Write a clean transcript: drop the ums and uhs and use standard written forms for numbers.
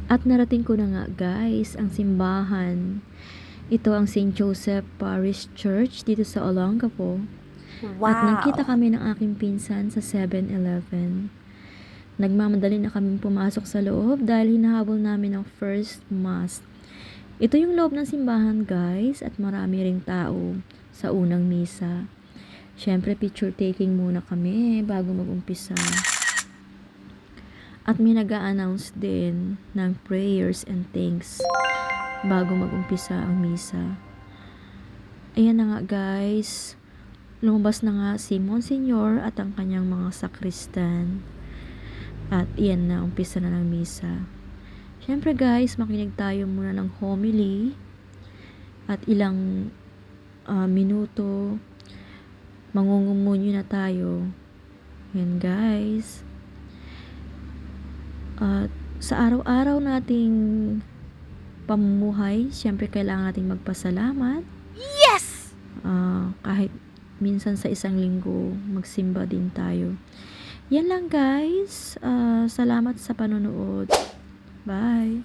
At narating ko na nga guys, ang simbahan. Ito ang St. Joseph Parish Church dito sa Olongapo. At nagkita Wow! kami ng aking pinsan sa 7-Eleven. Nagmamadali na kaming pumasok sa loob dahil hinahabol namin ang first mass. Ito yung loob ng simbahan guys, at marami ring tao sa unang misa. Syempre picture taking muna kami bago mag-umpisa. At may nag-a-announce din ng prayers and thanks bago mag-umpisa ang misa. Ayan na nga guys, lumabas na nga si Monsignor at ang kanyang mga sakristan. At iyan na, umpisa na ng misa. Syempre guys, makinig tayo muna ng homily at ilang minuto mangungumunyo na tayo. Yan guys. At sa araw-araw nating pamumuhay, syempre kailangan nating magpasalamat. Yes! Kahit minsan sa isang linggo, magsimba din tayo. Yan lang guys. Salamat sa panonood. Bye!